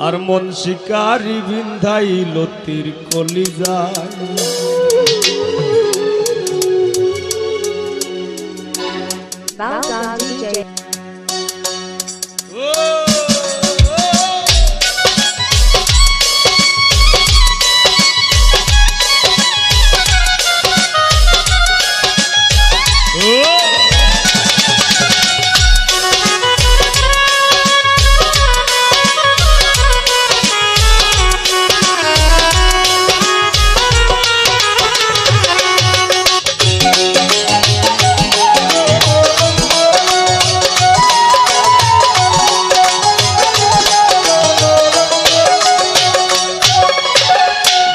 আর মন শিকারি বিন্ধাইল তীর কলিজায়।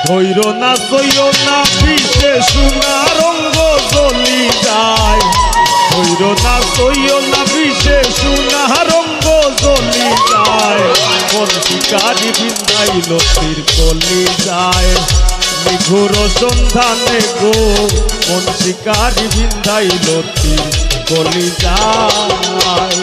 ধৈর না সইও না বিষে সোনা রঙ্গ জ্বলি যায়। ধৈর না সইও না বিষে সোনা রঙ্গ জ্বলি যায়। মন শিকারি বিন্ধাইল তীর কলিজায়। নিঘুর সন্ধানে গো মন শিকারি বিন্ধাইল তীর কলিজায়।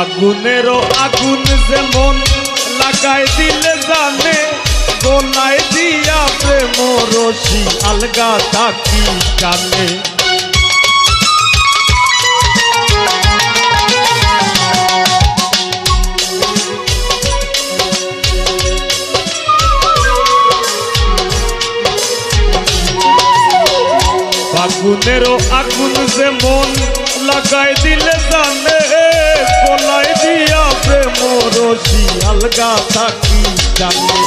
আগুনেরও আগুন যেমন লাগাই দিলে জানে, গোলায় দিয়া প্রেম রশি আলগা থাকি কানে। আগুনেরও আগুন যেমন লাগাই দিলে জানে, গোলায় দিয়া প্রেম রশি আলগা থাকি জানে।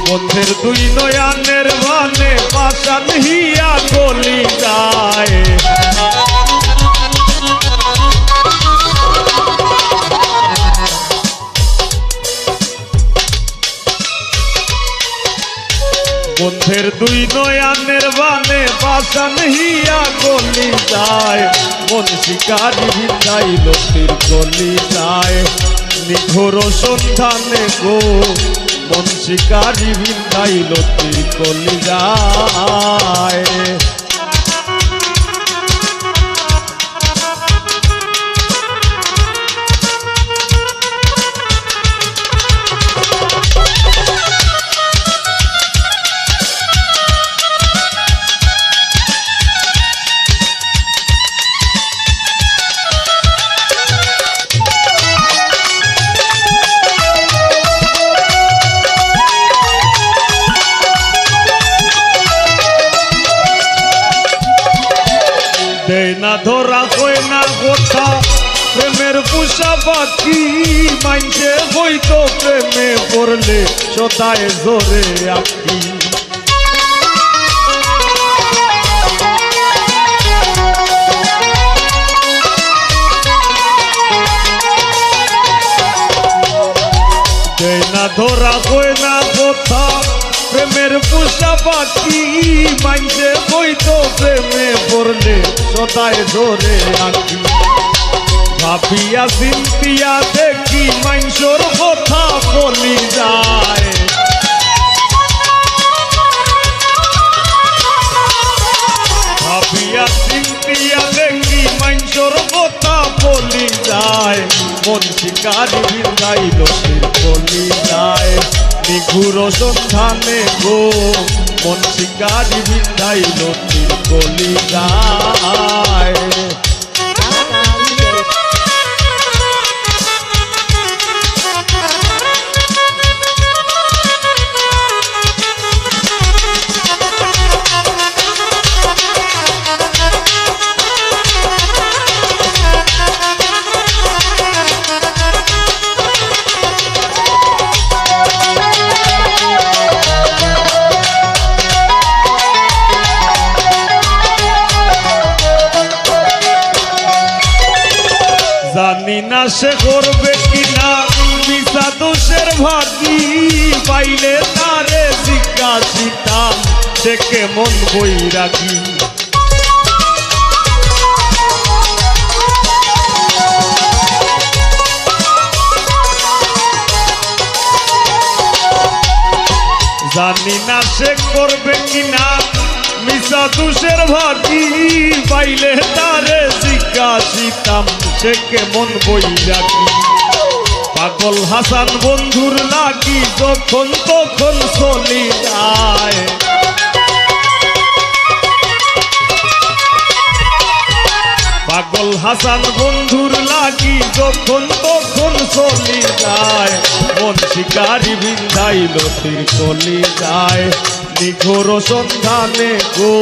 বন্ধের দুই নয়ানের বানে পাশান হিয়া গলি যায়। বন্ধের দুই নয়ানের বানে পাশান হিয়া গলি যায়। মন শিকারি বিন্ধাইল তীর কলিজায়। নিঘোর সন্ধানে গো মন শিকারি বিন্ধাইল তীর কলিজায়। দেয় না ধরা হয় না কথা প্রেমের পুষা পাখি। মাইনছে হইতো প্রেমে পড়লে সদায় জোরে আঁকি। দেয় না ধরা হয় না কথা প্রেমের পুষা পাখি। মাইনছে হইতো প্রেমে পড়লে সদায় ধরে আঁকি। ভাবিয়া চিন্তিয়া দেখি মাইনসর কথা বলি যায়। ভাবিয়া চিন্তিয়া দেখি মাইনসর কথা বলি যায়। মন শিকারি বিন্ধাইল তীর কলিজায়। নিঘুর সন্ধানে গো মন শিকারি বিন্ধাইল তীর কলিজায়। জানি না সে করবে কিনা মিশা দোষের ভাগি পাইলে তারে জিজ্ঞাসিতাম সে কেমন বৈরাগী জানি না সে করবে কিনা মিশা দোষের ভাগি পাইলে তারে জিজ্ঞাসিতাম সে কেমন বৈরাগী পাগল হাসান বন্ধুর লাগি যখন তখন চলি যায় পাগল হাসান বন্ধুর লাগি যখন তখন চলি যায় মন শিকারি বিন্ধাইল তীর চলি যায় নিঘোর সন্ধানে গো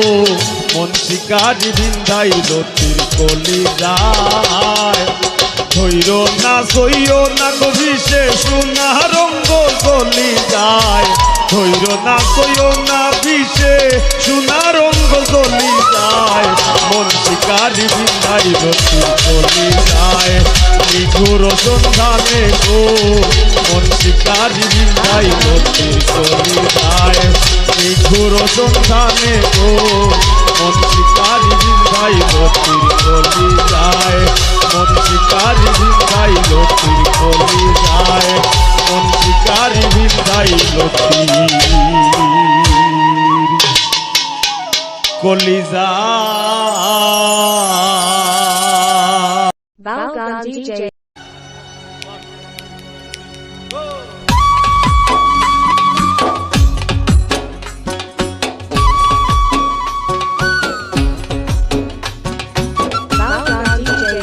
মন শিকারি বিন্ধাইল তীর চলি যায় ধৈর না সইও না কবিষে সোনা রঙ্গ চলি যায় ধৈর না সইও না বিষে সোনা রঙ্গ চলি যায় মন শিকারি বিন্ধাইল তীর চলি যায় নিঘোর সন্ধানে গো মন শিকারি বিন্ধাইল তীর চলি যায় নিঘোর সন্ধানে গো মন শিকারি বিন্ধাইল তীর চলি যায় মন শিকারি বিন্ধাইল তীর চলি যায় মন শিকারি বিন্ধাইল তীর কলি যায় Balgan DJ. Balgan DJ.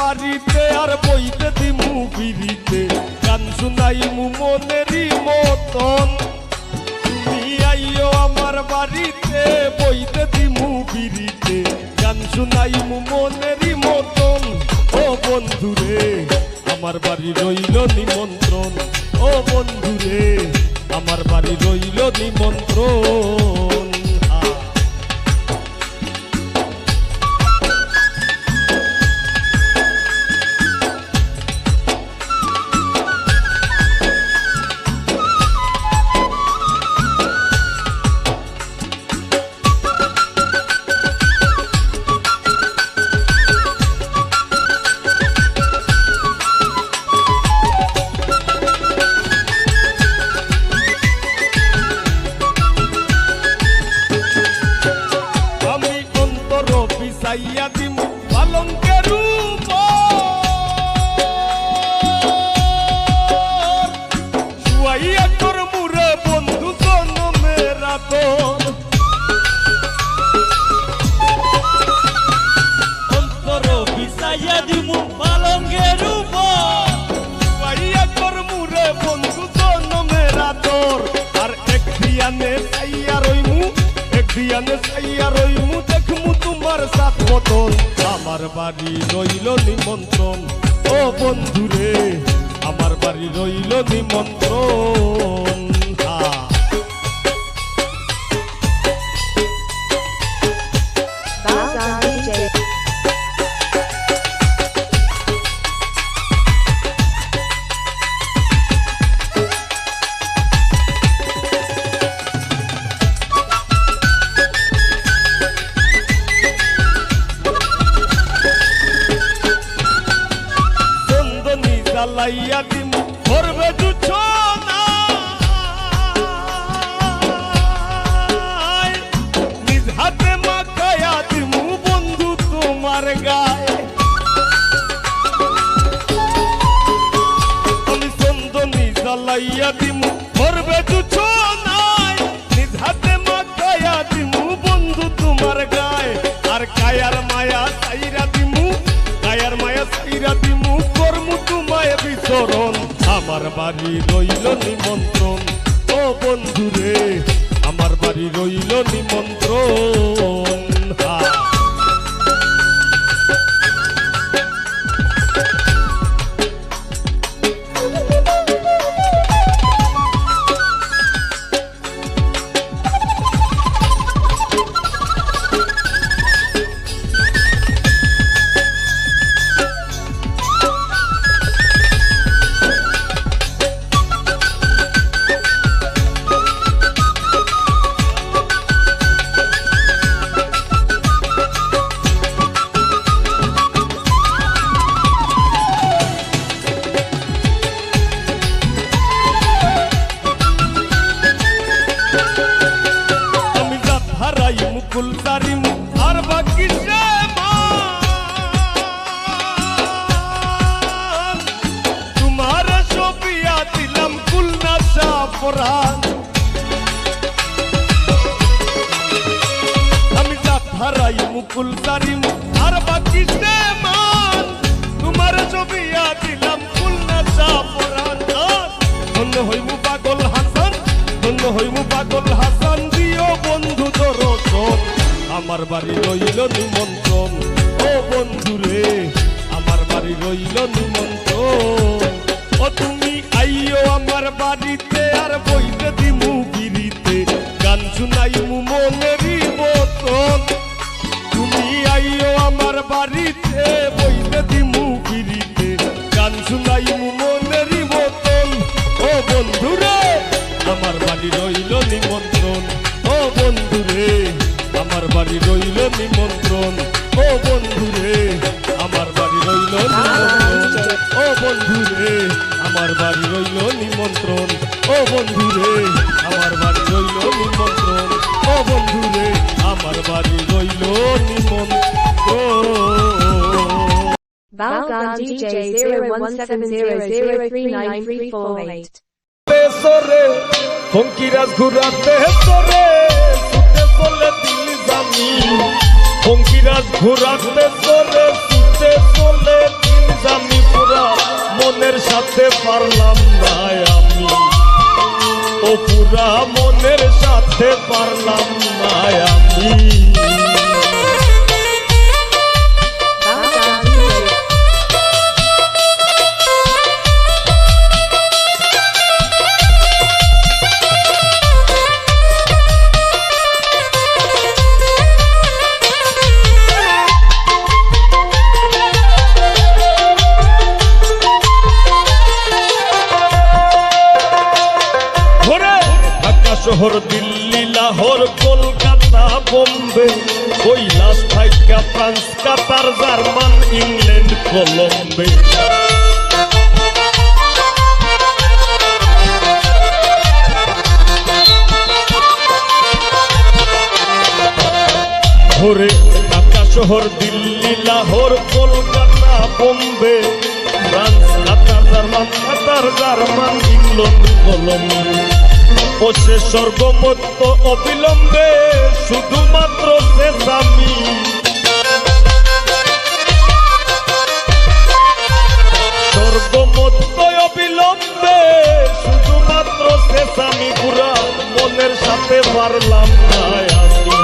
বাড়িতে আর বইতে দিমু বিড়িতে গান শুনাইমু মনেরই মতন তুমি আইও আমার বাড়িতে বইতে দিমু বিড়িতে গান শুনাইমু মনেরই মতন ও বন্ধুরে আমার বাড়ি রইল নিমন্ত্রণ ও বন্ধুরে আমার বাড়ি রইল নিমন্ত্রণ সাইয়া দিমু পালঙ্কের শুয়াইয়া তোর মুরে বন্ধু জনমের রাতন অন্তর বিছাইয়া দিমু পালঙ্কের শুয়াইয়া তোর মুরে বন্ধু জনমের রাতর আর এক দিয়ানে সাইয়া রইমু এক দিয়ানে সাইয়া রইমু দেখমু তোমার সাত বদল আমার বাড়ি রইল নিমন্ত্রণ ও বন্ধুরে আমার বাড়ি রইল নিমন্ত্রণ Balgan DJ. লাইয়া দিম করবে দুছনা নিজ হাতে মাখায়া দিমু বন্ধু তোমার গায়ে আমি চন্দনী জ্বালাইয়া দিমু করবে দুছনা নিজ হাতে মাখায়া দিমু বন্ধু তোমার গায়ে আর কায়ার মায়া সাইরা দিমু কায়ার মায়া সাইরা দিমু করমু তোমায় বিচরণ আমার বাড়ি রইল নিমন্ত্রণ ও বন্ধুরে আমার বাড়ি রইল নিমন্ত্রণ সারিমু আর বাকি সে মান তোমার সবিয়া দিলাম কুলনা সাপরান আমি জাত হারাই মুকুল সারিমু আর বাকি সে মান তোমার সবিয়া দিলাম কুলনা সাপরান ধন্য হইমু পাগল হাসান ধন্য হইমু পাগল হাসান দিও বন্ধু দরজন আমার বাড়ি রইল নিমন্ত্রণ ও বন্ধু রে আমার বাড়ি রইল নিমন্ত্রণ ও তুমি আইও আমার বাড়িতে আর বইতে দিমু বিড়িতে গান শুনাইমু মনেরই মতন তুমি আইও আমার বাড়িতে বইতে দিমু বিড়িতে গান শুনাইমু মনেরই মতন ও বন্ধু রে আমার বাড়ি রইল নিমন্ত্রণ ও বন্ধু রে আমার বাড়ি রইল নিমন্ত্রণ ও বন্ধু রে আমার বাড়ি রইল নিমন্ত্রণ ও বন্ধু রে আমার বাড়ি রইল নিমন্ত্রণ ও বন্ধু রে আমার বাড়ি রইল নিমন্ত্রণ ও বন্ধু রে আমার বাড়ি রইল নিমন্ত্রণ Balgan DJ 0170039348. সরে ফঙ্কিরাজ ঘুরাতে সরে সুতে চলে দিল জামি ফঙ্কিরাজ ঘুরাতে সরে সুতে চলে দিল জামি পুরা মনের সাথে পারলাম না আমি ও পুরা মনের সাথে পারলাম না আমি Balgan DJ. শহর দিল্লি লাহোর কলকাতা বোম্বে কৈলাস থাইকা ফ্রান্স কাতার জার্মান ইংল্যান্ড কলম্বে ঘুরে ঢাকা শহর দিল্লি লাহোর কলকাতা বোম্বে ফ্রান্স কাতার জার্মান ইংল্যান্ড কলম্বে ও সে স্বর্গমত্ত অবিলম্বে শুধুমাত্র সেসামি স্বর্গমত্ত অবিলম্বে শুধুমাত্র সেসামি পুরা মনের সাথে পারলাম না আমি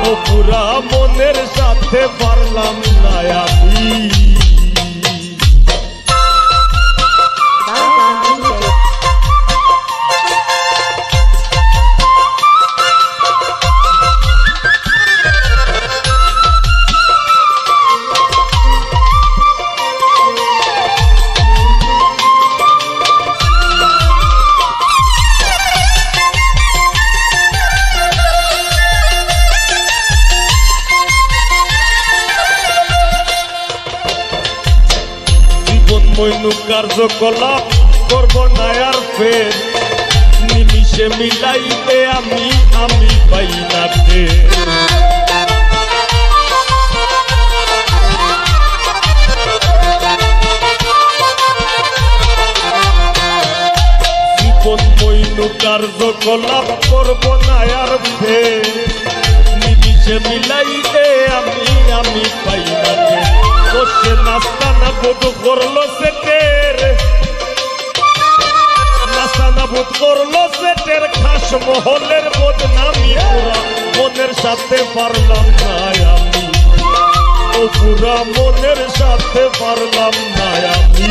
ও পুরা মনের সাথে পারলাম না আমি Balgan DJ. মইনু কার্যকলাপ করব না আর ফের নিমিষে মিলাইতে আমি পাই না ফের জীবন মইনু কার্যকলাপ করব না আর ফের নিমিষে মিলাইতে আমি পাই না ফের বসে নাস্তানা বোধ করলো সেটের নাস্তানা বোধ করলো সেটের খাস মহলের বদনামি পুরা মনের সাথে পারলাম না আমি ও পুরা মনের সাথে পারলাম না আমি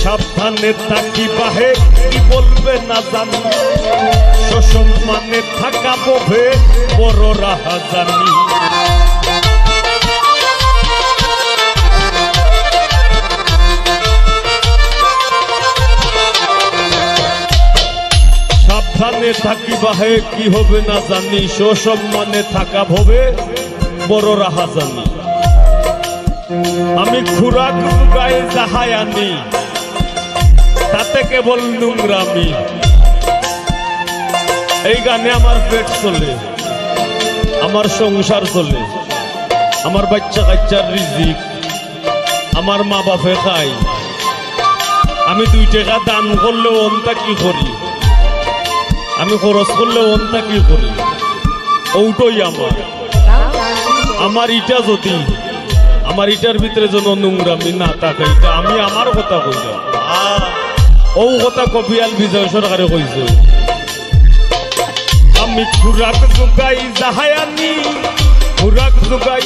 সাবধানে থাকি বাহে কি বলবে না জানি সসম্মানে থাকা বহে বড় রাহা জানি স্থানে থাকিবা হে কি হবে না জানি, সসম্মানে থাকা ভবে বড় রাহা জানি। আমি খুরাক গায়ে যাহাই আনি, তাতে কেবল নোংরামি। এই গানে আমার পেট চলে, আমার সংসার চলে, আমার বাচ্চা কাচ্চার রিজিক, আমার মা বাপে খায়। আমি 2 টাকা দান করলেও অন্তা কি করি, আমি খরচ করলেও অন্তা কি করি, ওটাই আমার। আমার ইটা যদি আমার ইটার ভিতরে যেন নোংরামি না থাকে, এটা আমি আমার কথা কইলাম। ও কথা কবিয়াল বিজয় সরকারে কইছে। আমি খুরাক যোগাই যাহাই আনি, খুরাক যোগাই,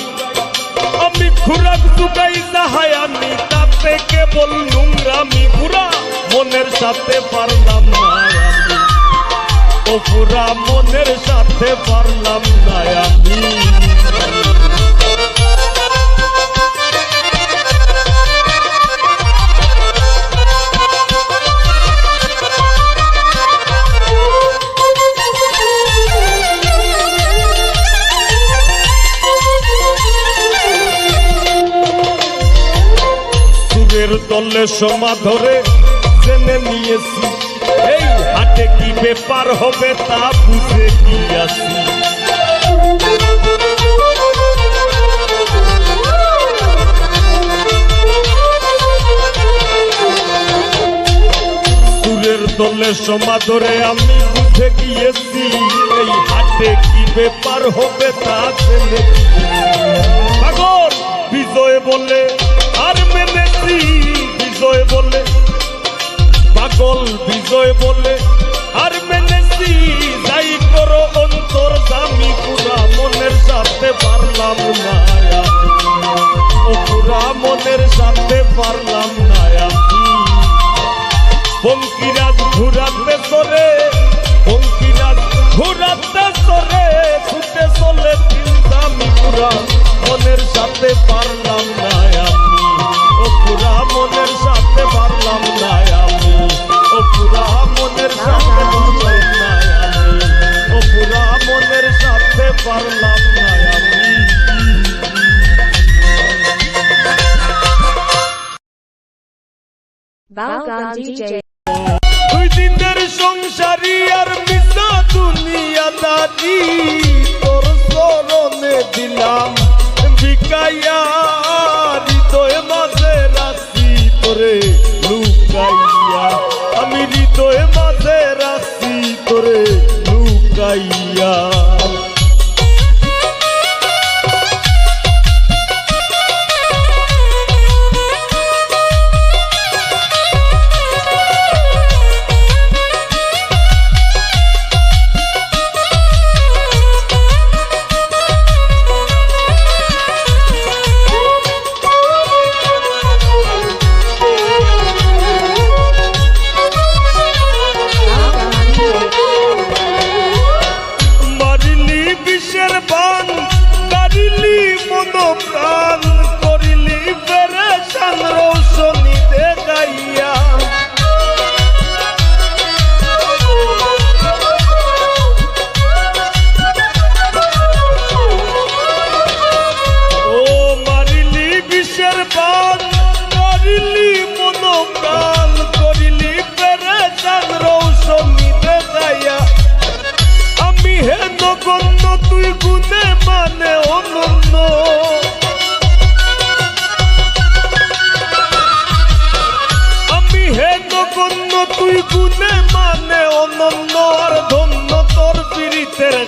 আমি খুরাক যোগাই যাহাই আনি, তাতে কেবল নোংরামি। পুরা মনের সাথে পারলাম না আমি, ও পুরা মনের সাথে পারলাম না আমি। দলে সমা ধরে জেনে নিয়েছি, এই হাটে কি ব্যাপার হবে তা বুঝে কি আসি। সুরের দলে সমা ধরে আমি বুঝে গিয়েছি, এই হাটে কি ব্যাপার হবে তা জেনে। পাগল বিজয় বলে আর মেনেছি, বিজয় বলে পাগল বিজয় বলে আর মেনেছি। যাই করো অন্তর দামি, পুরা মনের সাথে পারলাম না আমি, ও পুরা মনের সাথে পারলাম না আমি। বঙ্কিরাজ ঘুরাতে সরে, বঙ্কিরাজ ঘুরাতে সরে, ছুটে চলে দিন দামি, পুরা মনের সাথে পারলাম না আমি, ও পুরা মনের সাথে পারলাম না আমি, ও পুরা মনের সাথে পারলাম না আমি, ও পুরা মনের সাথে পারলাম না আমি। Balgan DJ. 2 দিনের সংসারী আর মিশা দুনিয়াদারি, তোর চরণে দিলাম বিকাইয়া, হৃদয় মাঝে রাখছি তোরে লুকাইয়া, আমি হৃদয় মাঝে রাখছি তোরে লুকাইয়া।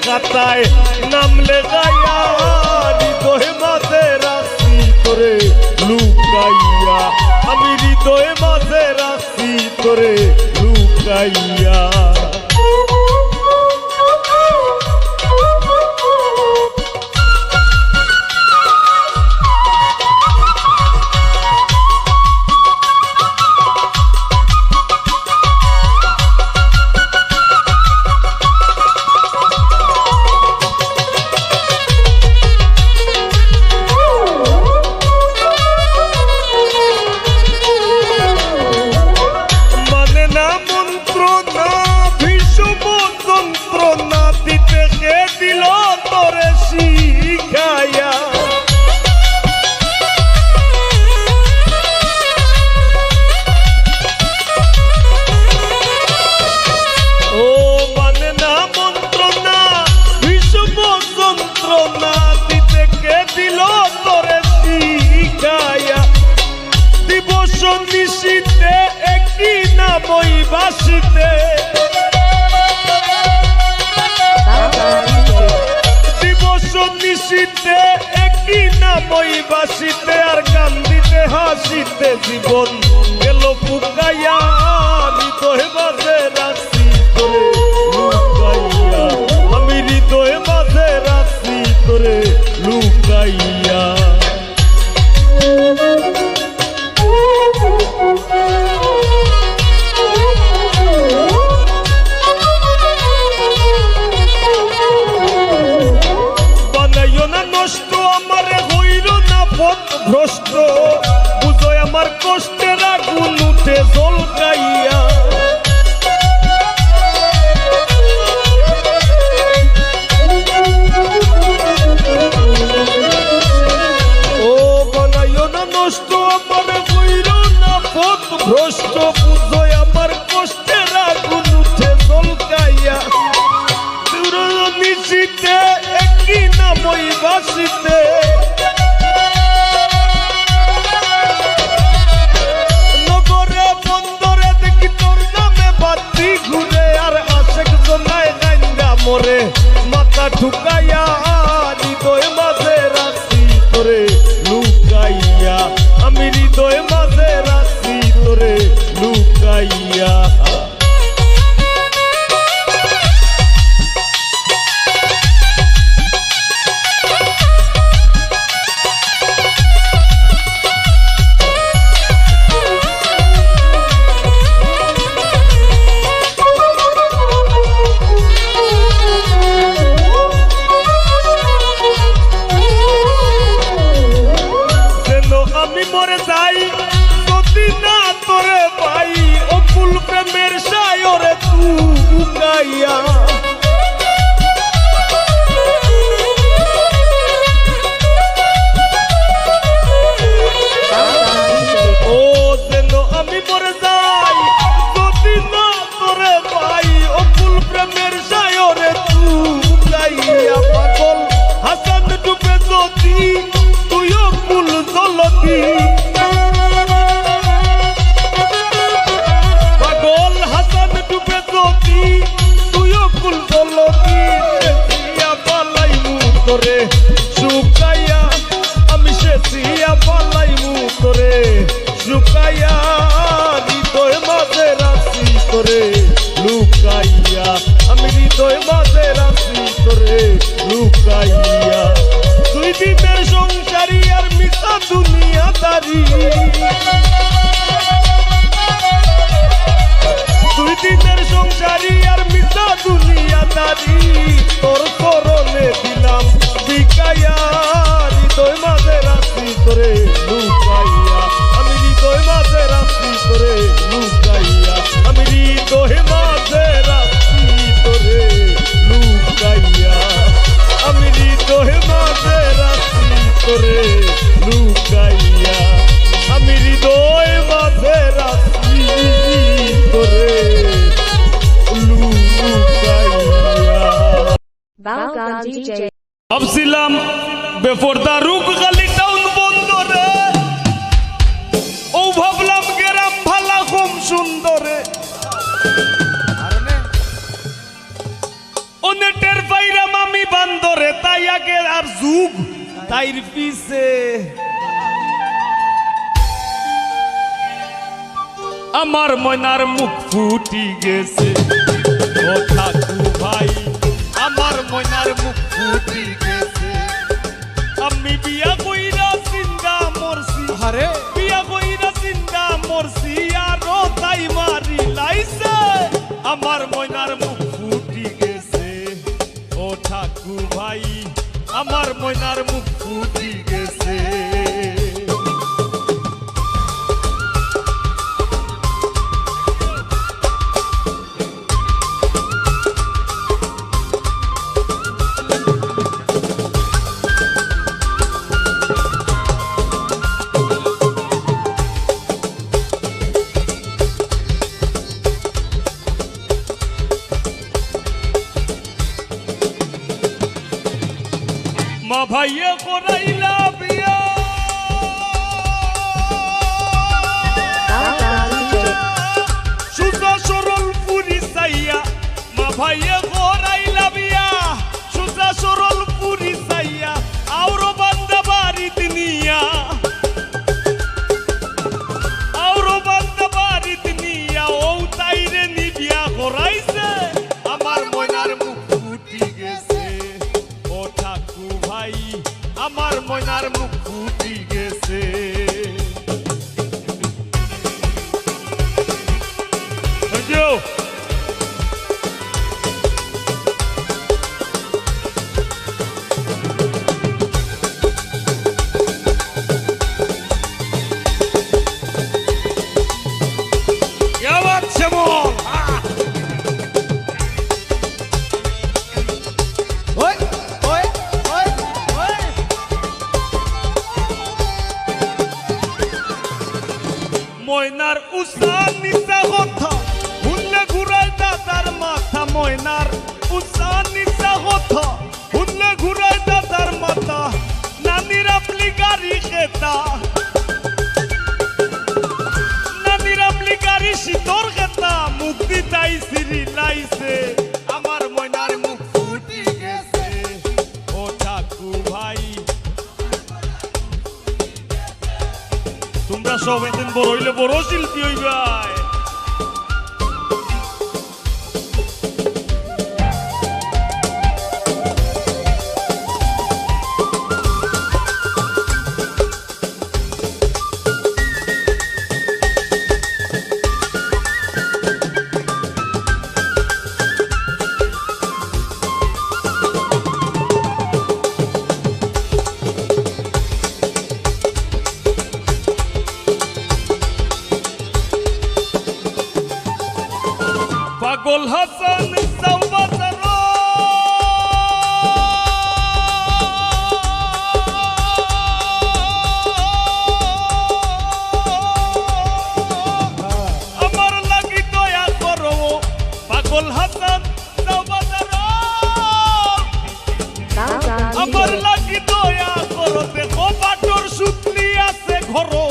গাতায় নামলে গায়া, হৃদয় মাঝে রাখছি তোরে লুকাইয়া, আমি হৃদয় মাঝে রাখছি তোরে লুকাইয়া। নিশিতে একই নামই বাসিতে আর কান্দিতে হাসিতে জীবন গেল ফুকাইয়া হৃদয় মাঝে রাখছি তোরে লুকাইয়া আমি হৃদয় মাঝে রাখছি তোরে লুকাইয়া ভ্রষ্ট বুঝোয় আমার কষ্টের আগুন উঠে ঝলকাইয়া ও বানাইও না নষ্ট আমার হইল না পথ ভ্রষ্ট বুঝোয় আমার কষ্টের আগুন উঠে ঝলকাইয়া দূর নিশিতে একই নামই বাসিতে মোরে মাথা ঠুকাইয়া হৃদয় মাঝে রাখছি তোরে লুকাইয়া আমি হৃদয় মাঝে রাখছি তোরে লুকাইয়া মরে যাই যদি না তোরে পাই অকুল প্রেমের সায়রে তু গাইয়া ও যেন আমি মরে যাই যদি না তোরে পাই অকুল প্রেমের সায়রে তু গাইয়া পাগল হাসান ডুবে যদি তুই অকুল জলতি পাগল হাসান ডুবে যদি তুই অকুল জলতি পালাইমু তোরে শুকাইয়া আমি শেষিয়া পালাইমু তোরে শুকাইয়া হৃদয় মাঝে রাখছি তোরে লুকাইয়া আমি হৃদয় মাঝে রাখছি তোরে লুকাইয়া দুই দিনের সংসারী আর মিশা দুনিয়াদারি দুই দিনের সংসারী আর মিশা দুনিয়াদারি তোর করণে দিলাম বিকাইয়া হৃদয় মাঝে রাখছি তোরে লুকাইয়া আমি হৃদয় মাঝে রাখছি তোরে লুকাইয়া আমি হৃদয় মাঝে রাখছি তোরে লুকাইয়া আমি হৃদয় মাঝে রাখছি তোরে লুকাইয়া আমি হৃদয় মাঝে রাখছি তোরে লুকাইয়া Balgan DJ. ভাবছিলাম বেপরদা রূপ খালি টাউন বন্ধ রে ও ভাবলাম গ্রাম ভালা কম সুন্দরে ও নেটের বাইরাম আমি বান্দরে তাই আগে আর যুগ তাইর পিছে আমার ময়নার মুখ ফুটি গেছে ও ঠাকুর ভাই আমার ময়নার মুখ ফুটি গেছে আমি বিয়া কইরা চিন্তা মরছি আরে বিয়া কইরা চিন্তা মরছি আর তাই মারি লাইছে আমার ময়নার মুখ ফুটি গেছে ও ঠাকুর ভাই আমার ময়নার মুখ ফুটি গেছে মা ভাইয়া করাইলা বিয়া সুজা সরল পুরি সাইয়া মা ভাইয়া করাইলা বিয়া সুজা সরল পুরি সাইয়া লাইছে আমার ময়নার মুখ ফুটি গেছে ও ঠাকু ভাই আমার ময়নার মুখ ফুটি গেছে বুঝো ময়নার উষা নিচা কথা হুনলে ঘুরায় দাদার মাথা ময়নার উষা নিচা কথা হুনলে ঘুরায় দাদার মাথা নানির আপনি গাড়ি খেতা নানির আপনি গাড়ি শীতর খেতা মুক্তি তাই সিরি লাইছে আমার ময়নার মুখ ফুটি গেছে ও ঠাকু ভাই তোমরা সব একদিন বড় হইলে বড় শিল্পী হইবাই পাগল হাসান সাউবাজার আমার লাগি দয়া করো পাগল হাসান সাউবাজার আমার লাগি দয়া করো দেখো বাটর সুতলি আছে ঘরো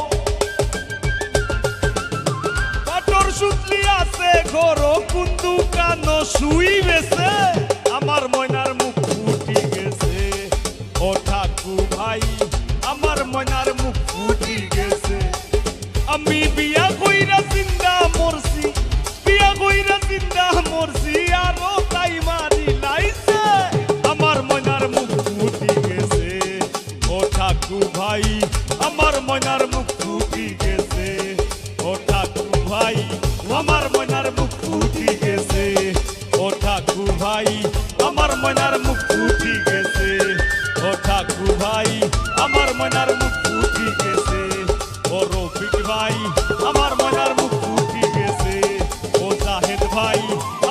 বাটর সুতলি আছে ঘরো কুন্দু কানো শুই বেছে আমার ময়নার মুখ ফুটি গেছে ও ঠাকু ভাই আমার ময়নার মুখ ফুটি গেছে আমি বিয়া কইরা জিন্দা মরছি বিয়া কইরা জিন্দা মরছি আরো তাই মারি লাইছে আমার ময়নার মুখ ফুটি গেছে ও ঠাকু ভাই আমার ময়নার মুখ ফুটি গেছে ও ঠাকু ভাই আমার ময়নার মুখ ফুটি গেছে ও ঠাকু ভাই আমার ময়নার মুখ ফুটি গেছে ও ঠাকু ভাই আমার ময়নার মুখ ফুটি গেছে ও রফিক ভাই আমার ময়নার মুখ ফুটি গেছে ও জাহেদ ভাই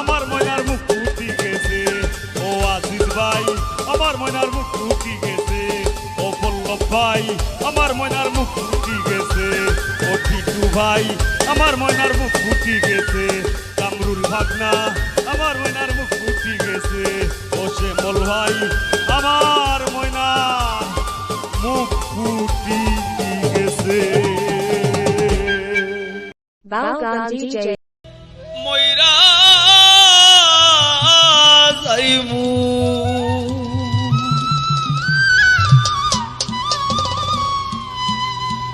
আমার ময়নার মুখ ফুটি গেছে ও আজিজ ভাই আমার ময়নার মুখ ফুটি গেছে ও পল্লব ভাই আমার ময়নার মুখ ফুটি গেছে ও টিটু ভাই আমার ময়নার মুখ ফুটি গেছে কামরুল ভাগনা আমার ময়নার মুখ ফুটি গেছে ও শ্যামল ভাই আমার ময়নার মুখ ফুটি গেছে Balgan DJ. ময়রা যাইমু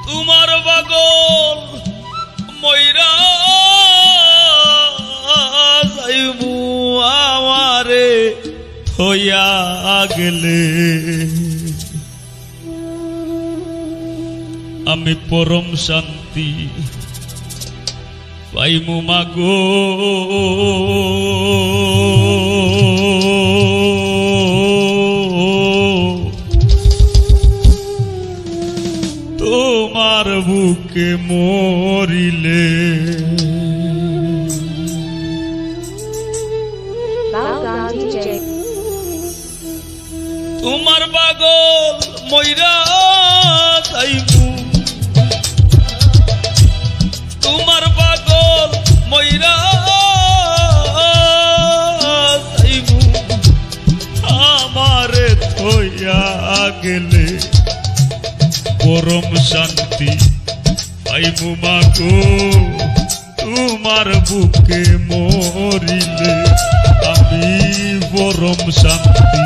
তোমার পাগল ময়রা যাইমু আমারে থইয়া গেলে আমি পরম শান্তি পাইমু মাগো তোমার বুকে মরিলে Balgan DJ. তোমার পাগল ময়রা যাইমু তোমার পাগল ময়রা যাইমু আমারে থইয়া গেলে পরম শান্তি পাইমু মাগো তোমার বুকে মরিলে আমি পরম শান্তি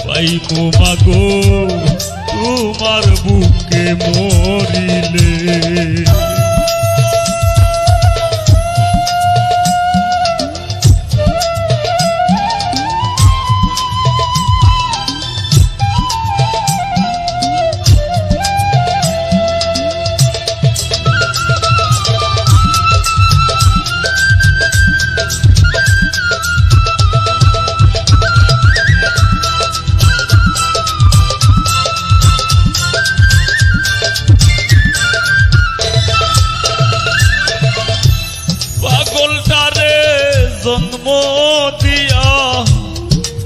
পাইমু মাগো তোমার বুকে মরিলে দিয়া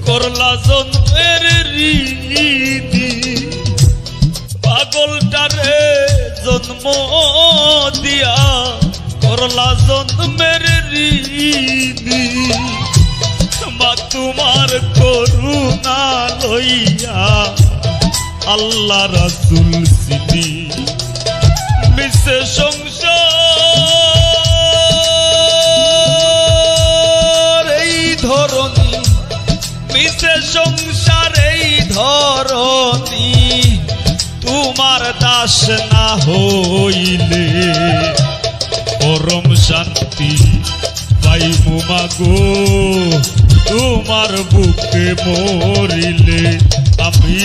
করলা জন্মের রীতি পাগলটারে জন্ম দিয়া করলা জন্মের রীতি মা তোমার করুণা লইয়া আল্লাহ রাসূল সিনি মিশে সংসার এই ধরনী মিশে সংসার এই ধরনী তোমার দাস না হইলে পরম শান্তি পাইমু মাগো তোমার বুকে মরিলে আমি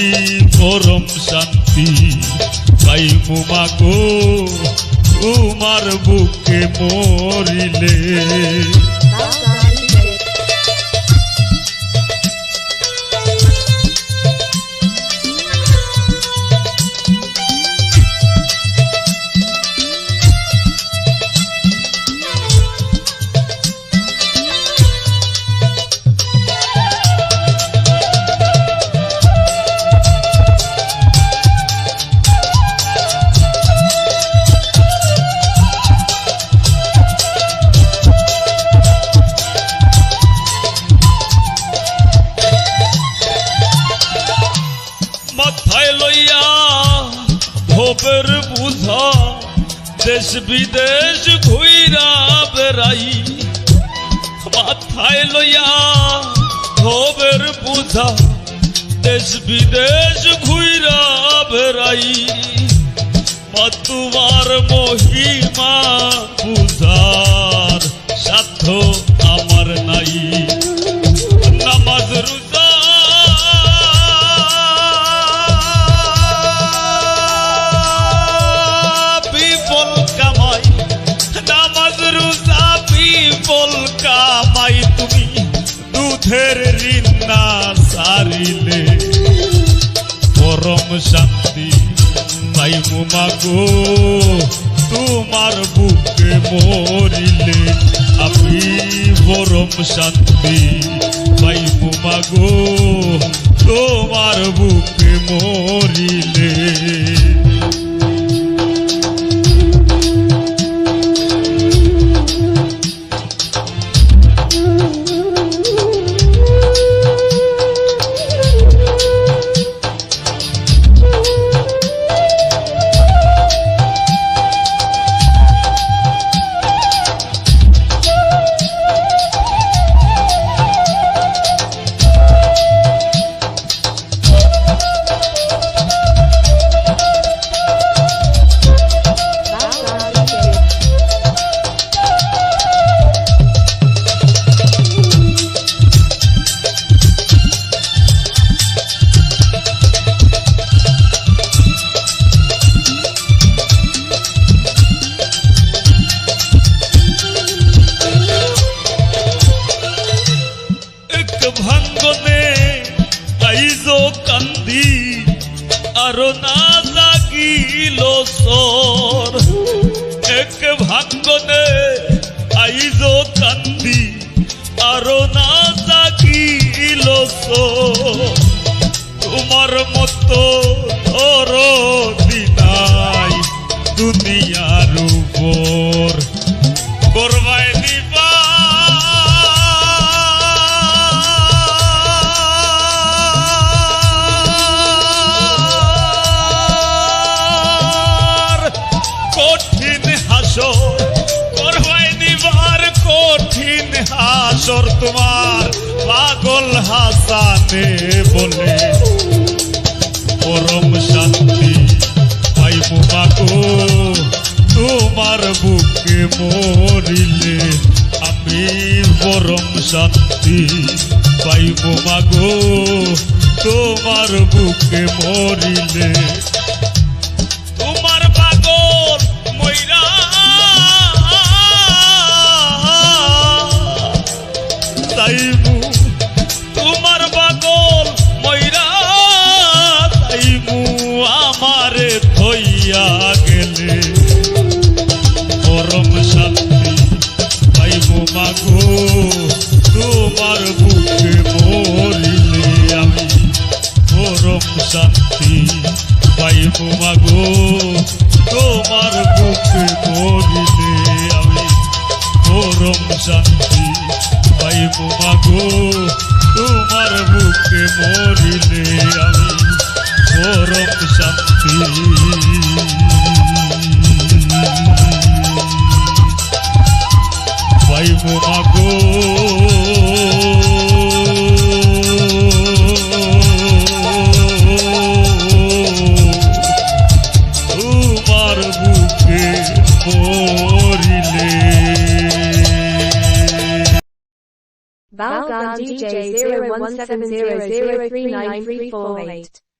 পরম শান্তি পাইমু মাগো তোমার বুকে মরিলে মাথায় লইয়া ভোবের বুঝা দেশ বিদেশ ঘুইরা বেড়াই মাথায় লইয়া ভোবের বুঝা দেশ বিদেশ ঘুইরা বেড়াই মা তোমার মহিমা বুঝার সাধ্য আমার নাই নামাজ রোজা বিপল কামাই তুমি দুধের ঋণ না সারিলে পরম শান্তি পাইমু মাগো তোমার বুকে মরিলে আমি পরম শান্তি পাইমু মাগো তোমার বুকে মরিলে ভাঙ্গনে আইজো কান্দি আরো না জাগিল সর এক ভাঙ্গনে আইজো কান্দি আরো না জাগিল সর তোমার মতো ধরো দিনাই দুনিয়ার উপর করবাই দিবা হাসর তোমার পাগল হাসানে বলে পরম শান্তি পাইবো মাগো তোমার বুকে মরিলে আমি পরম শান্তি পাইবো মাগো তোমার বুকে মরিলে তোমার পাগল মইরা তাইমু তোমার পাগল মইরা তাইমু আমারে থইয়া গেলে পরম শান্তি পাইবো মাগো তোমার পরম শান্তি পাইবো মাগো তোমার বুকে মরিলে আমি পরম শান্তি পাইবো মাগো তোমার বুকে মরিলে Balgam DJ 0170039348.